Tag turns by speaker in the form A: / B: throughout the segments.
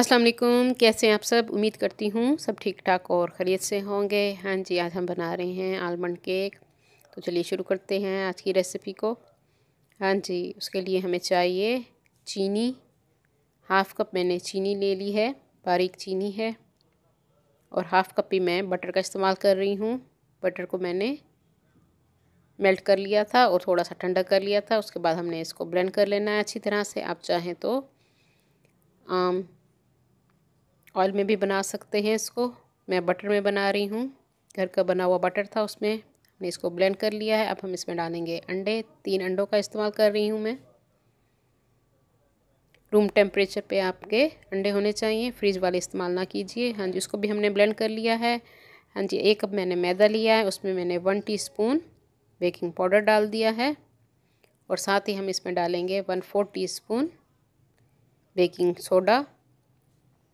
A: अस्सलाम वालेकुम, कैसे हैं आप सब। उम्मीद करती हूँ सब ठीक ठाक और खैरियत से होंगे। हाँ जी, आज हम बना रहे हैं आलमंड केक। तो चलिए शुरू करते हैं आज की रेसिपी को। हाँ जी, उसके लिए हमें चाहिए चीनी। हाफ़ कप मैंने चीनी ले ली है, बारीक चीनी है। और हाफ़ कप ही मैं बटर का इस्तेमाल कर रही हूँ। बटर को मैंने मेल्ट कर लिया था और थोड़ा सा ठंडा कर लिया था। उसके बाद हमने इसको ब्लेंड कर लेना है अच्छी तरह से। आप चाहें तो ऑयल में भी बना सकते हैं इसको। मैं बटर में बना रही हूँ, घर का बना हुआ बटर था उसमें हमने इसको ब्लेंड कर लिया है। अब हम इसमें डालेंगे अंडे। 3 अंडों का इस्तेमाल कर रही हूँ मैं। रूम टेम्परेचर पे आपके अंडे होने चाहिए, फ्रिज वाले इस्तेमाल ना कीजिए। हाँ जी, उसको भी हमने ब्लेंड कर लिया है। हाँ जी, 1 कप मैंने मैदा लिया है, उसमें मैंने 1 टीस्पून बेकिंग पाउडर डाल दिया है। और साथ ही हम इसमें डालेंगे 1/4 टीस्पून बेकिंग सोडा।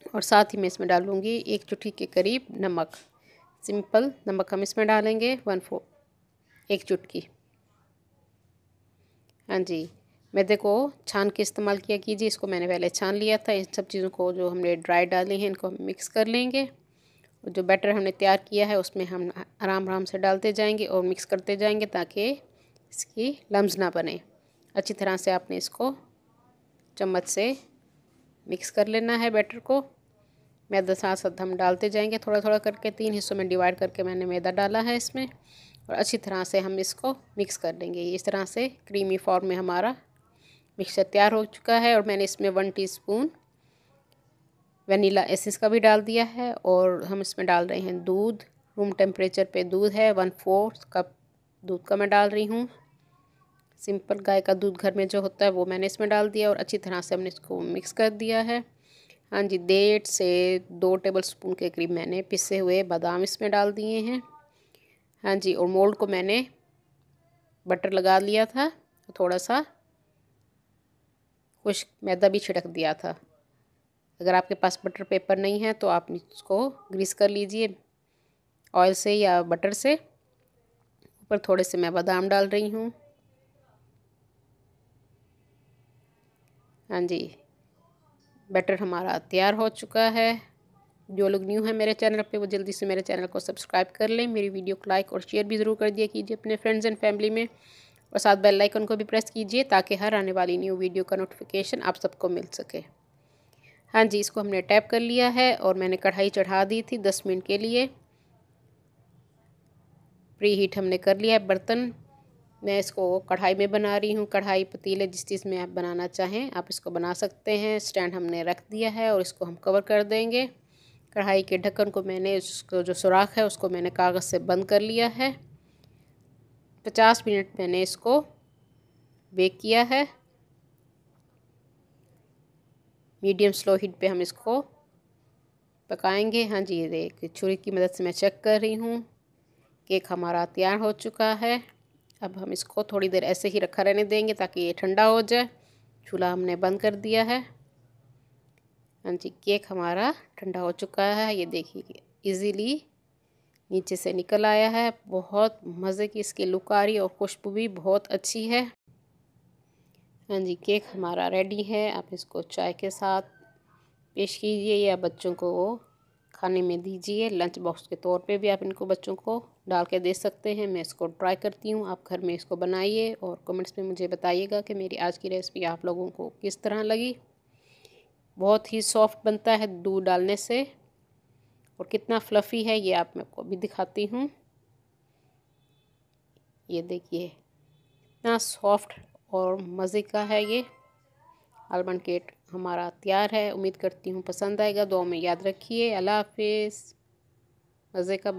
A: और साथ ही मैं इसमें डालूँगी 1 चुटकी के करीब नमक। सिंपल नमक हम इसमें डालेंगे 1 चुटकी। हाँ जी, मैदे को छान के इस्तेमाल किया कीजिए। इसको मैंने पहले छान लिया था। इन सब चीज़ों को जो हमने ड्राई डाले हैं इनको हम मिक्स कर लेंगे। और जो बैटर हमने तैयार किया है उसमें हम आराम आराम से डालते जाएंगे और मिक्स करते जाएंगे ताकि इसकी लम्स ना बने। अच्छी तरह से आपने इसको चम्मच से मिक्स कर लेना है बैटर को। मैदा साथ साथ हम डालते जाएंगे थोड़ा थोड़ा करके। 3 हिस्सों में डिवाइड करके मैंने मैदा डाला है इसमें। और अच्छी तरह से हम इसको मिक्स कर देंगे। इस तरह से क्रीमी फॉर्म में हमारा मिक्सचर तैयार हो चुका है। और मैंने इसमें 1 टीस्पून वनीला एसेंस का भी डाल दिया है। और हम इसमें डाल रहे हैं दूध। रूम टेम्परेचर पे दूध है, 1/4 कप दूध का मैं डाल रही हूँ। सिंपल गाय का दूध घर में जो होता है वो मैंने इसमें डाल दिया और अच्छी तरह से हमने इसको मिक्स कर दिया है। हाँ जी, 1.5 से 2 टेबलस्पून के करीब मैंने पिसे हुए बादाम इसमें डाल दिए हैं। हाँ जी, और मोल्ड को मैंने बटर लगा लिया था, थोड़ा सा खुश्क मैदा भी छिड़क दिया था। अगर आपके पास बटर पेपर नहीं है तो आप इसको ग्रीस कर लीजिए ऑयल से या बटर से। ऊपर थोड़े से मैं बादाम डाल रही हूँ। हाँ जी, बैटर हमारा तैयार हो चुका है। जो लोग न्यू हैं मेरे चैनल पे वो जल्दी से मेरे चैनल को सब्सक्राइब कर लें। मेरी वीडियो को लाइक और शेयर भी ज़रूर कर दिया कीजिए अपने फ्रेंड्स एंड फैमिली में। और साथ बेल आइकन को भी प्रेस कीजिए ताकि हर आने वाली न्यू वीडियो का नोटिफिकेशन आप सबको मिल सके। हाँ जी, इसको हमने टैप कर लिया है और मैंने कढ़ाई चढ़ा दी थी 10 मिनट के लिए। प्री हीट हमने कर लिया है बर्तन। मैं इसको कढ़ाई में बना रही हूँ। कढ़ाई पतीले जिस चीज़ में आप बनाना चाहें आप इसको बना सकते हैं। स्टैंड हमने रख दिया है और इसको हम कवर कर देंगे। कढ़ाई के ढक्कन को मैंने उसको जो सुराख है उसको मैंने कागज़ से बंद कर लिया है। 50 मिनट मैंने इसको बेक किया है। मीडियम स्लो हीट पे हम इसको पकाएंगे। हाँ जी, ये देख छुरी की मदद से मैं चेक कर रही हूँ। केक हमारा तैयार हो चुका है। अब हम इसको थोड़ी देर ऐसे ही रखा रहने देंगे ताकि ये ठंडा हो जाए। चूल्हा हमने बंद कर दिया है। हाँ जी, केक हमारा ठंडा हो चुका है। ये देखिए इजीली नीचे से निकल आया है। बहुत मज़े की इसकी लुक आ रही है और खुशबू भी बहुत अच्छी है। हाँ जी, केक हमारा रेडी है। आप इसको चाय के साथ पेश कीजिए या बच्चों को खाने में दीजिए। लंच बॉक्स के तौर पे भी आप इनको बच्चों को डाल के दे सकते हैं। मैं इसको ट्राई करती हूँ, आप घर में इसको बनाइए और कमेंट्स में मुझे बताइएगा कि मेरी आज की रेसिपी आप लोगों को किस तरह लगी। बहुत ही सॉफ्ट बनता है दूध डालने से और कितना फ्लफ़ी है ये आप मैं आपको अभी दिखाती हूँ। ये देखिए इतना सॉफ्ट और मज़े का है ये आलमंड केक हमारा तैयार है। उम्मीद करती हूँ पसंद आएगा। दुआ में याद रखिए। अल्लाह हाफिज़। मज़े का